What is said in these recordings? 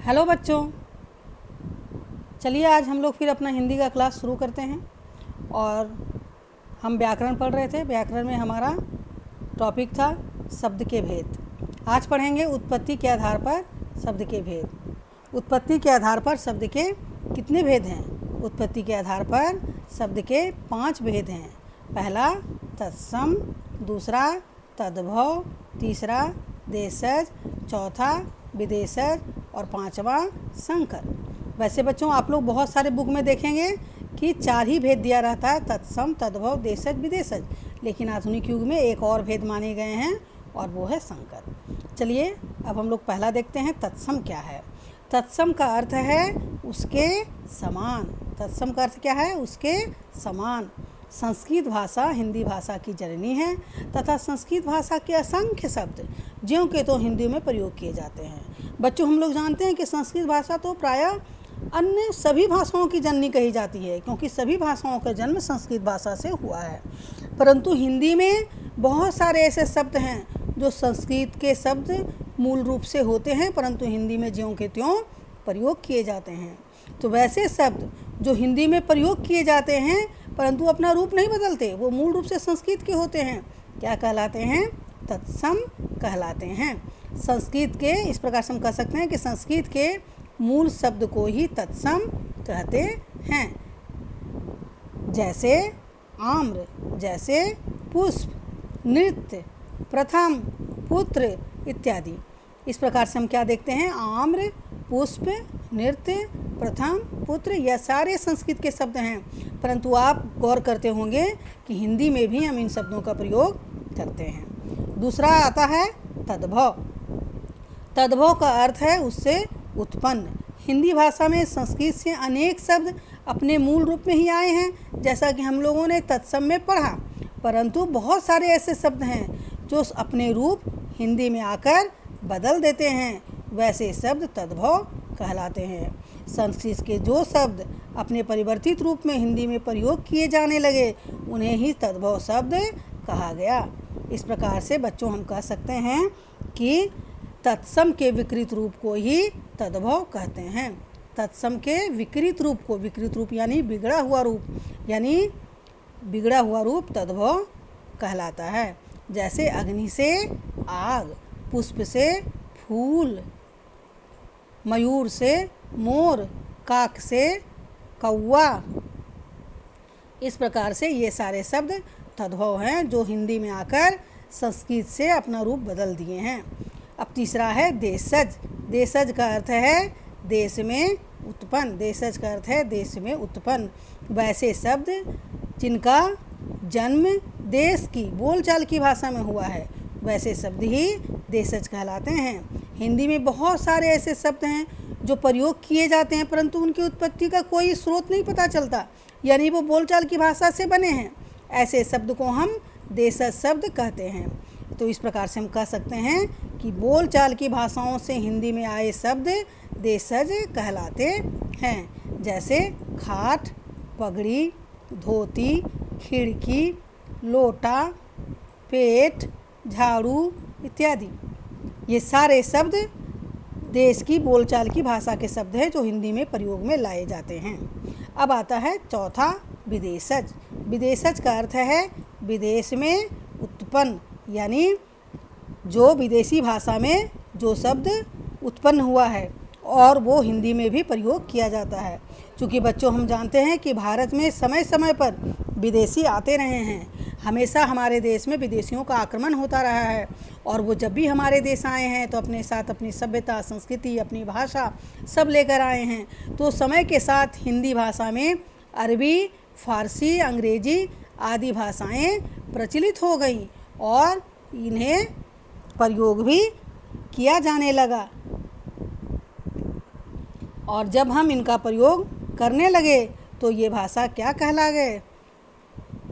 Hello बच्चों, चलिए आज हम लोग फिर अपना हिंदी का क्लास शुरू करते हैं। और हम व्याकरण पढ़ रहे थे। व्याकरण में हमारा टॉपिक था शब्द के भेद। आज पढ़ेंगे उत्पत्ति के आधार पर शब्द के भेद। उत्पत्ति के आधार पर शब्द के कितने भेद हैं? उत्पत्ति के आधार पर शब्द के 5 भेद हैं। पहला तत्सम, दूसरा तद्भव, तीसरा देशज, चौथा विदेशज और 5वां संकर। वैसे बच्चों आप लोग बहुत सारे बुक में देखेंगे कि 4 ही भेद दिया रहता है, तत्सम, तद्भव, देशज, विदेशज। लेकिन आधुनिक युग में एक और भेद माने गए हैं और वो है संकर। चलिए अब हम लोग पहला देखते हैं तत्सम क्या है। तत्सम का अर्थ है उसके समान। तत्सम का अर्थ क्या है? उसके समान। संस्कृत भाषा हिंदी भाषा की जननी है तथा संस्कृत भाषा के असंख्य शब्द ज्यों के तो हिंदी में प्रयोग किए जाते हैं। बच्चों हम लोग जानते हैं कि संस्कृत भाषा तो प्रायः अन्य सभी भाषाओं की जननी कही जाती है, क्योंकि सभी भाषाओं का जन्म संस्कृत भाषा से हुआ है। परंतु हिंदी में बहुत सारे ऐसे शब्द हैं जो संस्कृत के शब्द मूल रूप से होते हैं, परंतु हिंदी में ज्यों के त्यों प्रयोग किए जाते हैं। तो वैसे शब्द जो हिंदी में प्रयोग किए जाते हैं परंतु अपना रूप नहीं बदलते, वो मूल रूप से संस्कृत के होते हैं, क्या कहलाते हैं? तत्सम कहलाते हैं। संस्कृत के इस प्रकार से हम कह सकते हैं कि संस्कृत के मूल शब्द को ही तत्सम कहते हैं। जैसे आम्र, जैसे पुष्प, नृत्य, प्रथम, पुत्र इत्यादि। इस प्रकार से हम क्या देखते हैं? आम्र, पुष्प, नृत्य, प्रथम, पुत्र, यह सारे संस्कृत के शब्द हैं, परंतु आप गौर करते होंगे कि हिंदी में भी हम इन शब्दों का प्रयोग करते हैं। दूसरा आता है तद्भव। तद्भव का अर्थ है उससे उत्पन्न। हिंदी भाषा में संस्कृत से अनेक शब्द अपने मूल रूप में ही आए हैं, जैसा कि हम लोगों ने तत्सम में पढ़ा, परंतु बहुत सारे ऐसे शब्द हैं जो अपने रूप हिंदी में आकर बदल देते हैं, वैसे शब्द तद्भव कहलाते हैं। संस्कृत के जो शब्द अपने परिवर्तित रूप में हिंदी में प्रयोग किए जाने लगे उन्हें ही तद्भव शब्द कहा गया। इस प्रकार से बच्चों हम कह सकते हैं कि तत्सम के विकृत रूप को ही तद्भव कहते हैं। तत्सम के विकृत रूप को, विकृत रूप यानी बिगड़ा हुआ रूप, यानी बिगड़ा हुआ रूप तद्भव कहलाता है। जैसे अग्नि से आग, पुष्प से फूल, मयूर से मोर, काक से कौवा। इस प्रकार से ये सारे शब्द तद्भव हैं जो हिंदी में आकर संस्कृत से अपना रूप बदल दिए हैं। अब तीसरा है देशज। देशज का अर्थ है देश में उत्पन्न। देशज का अर्थ है देश में उत्पन्न। वैसे शब्द जिनका जन्म देश की बोलचाल की भाषा में हुआ है, वैसे शब्द ही देशज कहलाते हैं। हिंदी में बहुत सारे ऐसे शब्द हैं जो प्रयोग किए जाते हैं, परंतु उनकी उत्पत्ति का कोई स्रोत नहीं पता चलता, यानी वो बोलचाल की भाषा से बने हैं। ऐसे शब्द को हम देशज शब्द कहते हैं। तो इस प्रकार से हम कह सकते हैं कि बोलचाल की भाषाओं से हिंदी में आए शब्द देशज कहलाते हैं। जैसे खाट, पगड़ी, धोती, खिड़की, लोटा, पेट, झाड़ू इत्यादि। ये सारे शब्द देश की बोलचाल की भाषा के शब्द हैं जो हिंदी में प्रयोग में लाए जाते हैं। अब आता है चौथा विदेशज। विदेशज का अर्थ है विदेश में उत्पन्न, यानी जो विदेशी भाषा में जो शब्द उत्पन्न हुआ है और वो हिंदी में भी प्रयोग किया जाता है। क्योंकि बच्चों हम जानते हैं कि भारत में समय समय पर विदेशी आते रहे हैं। हमेशा हमारे देश में विदेशियों का आक्रमण होता रहा है और वो जब भी हमारे देश आए हैं तो अपने साथ अपनी सभ्यता, संस्कृति, अपनी भाषा सब लेकर आए हैं। तो समय के साथ हिंदी भाषा में अरबी, फारसी, अंग्रेजी आदि भाषाएं प्रचलित हो गईं और इन्हें प्रयोग भी किया जाने लगा। और जब हम इनका प्रयोग करने लगे तो ये भाषा क्या कहला गए?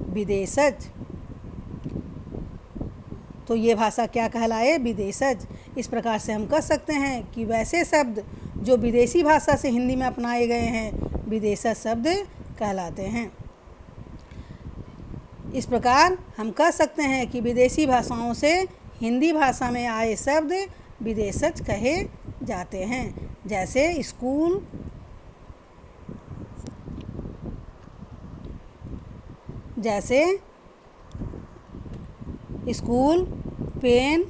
विदेशज। तो ये भाषा क्या कहलाए? विदेशज। इस प्रकार से हम कह सकते हैं कि वैसे शब्द जो विदेशी भाषा से हिंदी में अपनाए गए हैं विदेशज शब्द कहलाते हैं। इस प्रकार हम कह सकते हैं कि विदेशी भाषाओं से हिंदी भाषा में आए शब्द विदेशज कहे जाते हैं। जैसे स्कूल, जैसे स्कूल, पेन,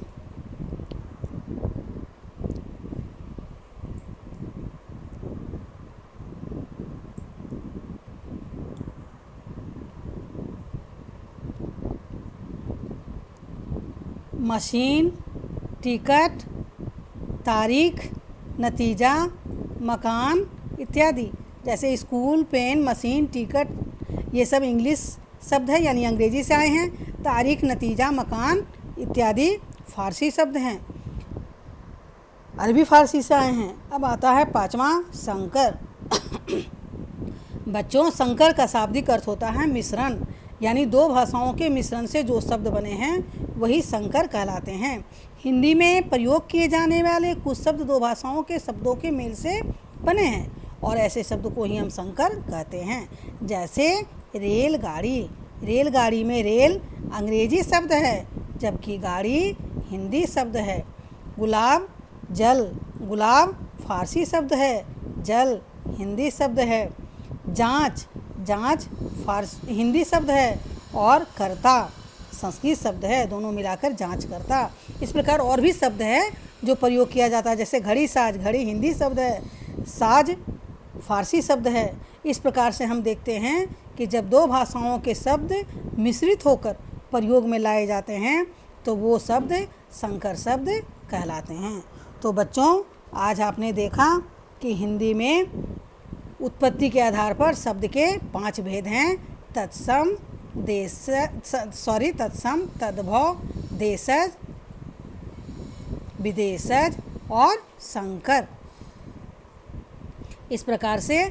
मशीन, टिकट, तारीख, नतीजा, मकान इत्यादि। जैसे स्कूल, पेन, मशीन, टिकट ये सब इंग्लिश शब्द है यानी अंग्रेजी से आए हैं। तारीख, नतीजा, मकान इत्यादि फारसी शब्द हैं, अरबी फारसी से आए हैं। अब आता है पाँचवा संकर। बच्चों, संकर का शाब्दिक अर्थ होता है मिश्रण, यानी दो भाषाओं के मिश्रण से जो शब्द बने हैं वही संकर कहलाते हैं। हिंदी में प्रयोग किए जाने वाले कुछ शब्द दो भाषाओं के शब्दों के मेल से बने हैं और ऐसे शब्द को ही हम संकर कहते हैं। जैसे रेलगाड़ी, रेलगाड़ी में रेल अंग्रेजी शब्द है जबकि गाड़ी हिंदी शब्द है। गुलाब, जल, गुलाब फारसी शब्द है, जल हिंदी शब्द है। जांच, जांच हिंदी शब्द है और करता संस्कृत शब्द है, दोनों मिलाकर जांच करता। इस प्रकार और भी शब्द है जो प्रयोग किया जाता है। जैसे घड़ी साज, घड़ी हिंदी शब्द है, साज फारसी शब्द है। इस प्रकार से हम देखते हैं कि जब दो भाषाओं के शब्द मिश्रित होकर प्रयोग में लाए जाते हैं तो वो शब्द संकर शब्द कहलाते हैं। तो बच्चों, आज आपने देखा कि हिंदी में उत्पत्ति के आधार पर शब्द के 5 भेद हैं। तत्सम, तत्सम, तद्भव, देशज, विदेशज और संकर। इस प्रकार से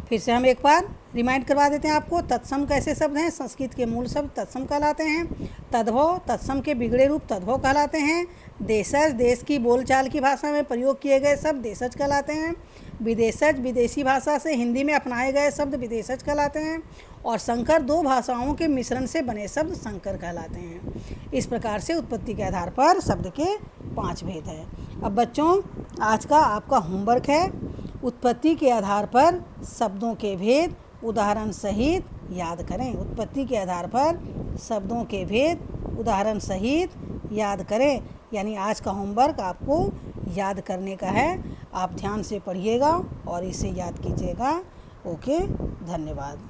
फिर से हम एक बार रिमाइंड करवा देते हैं आपको। तत्सम कैसे शब्द हैं? संस्कृत के मूल शब्द तत्सम कहलाते हैं। तद्भव तत्सम के बिगड़े रूप तद्भव कहलाते हैं। देशज देश की बोलचाल की भाषा में प्रयोग किए गए शब्द देशज कहलाते हैं। विदेशज विदेशी भाषा से हिंदी में अपनाए गए शब्द विदेशज कहलाते हैं। और संकर दो भाषाओं के मिश्रण से बने शब्द संकर कहलाते हैं। इस प्रकार से उत्पत्ति के आधार पर शब्द के 5 भेद हैं। अब बच्चों, आज का आपका होमवर्क है उत्पत्ति के आधार पर शब्दों के भेद उदाहरण सहित याद करें। उत्पत्ति के आधार पर शब्दों के भेद उदाहरण सहित याद करें। यानी आज का होमवर्क आपको याद करने का है। आप ध्यान से पढ़िएगा और इसे याद कीजिएगा। ओके, धन्यवाद।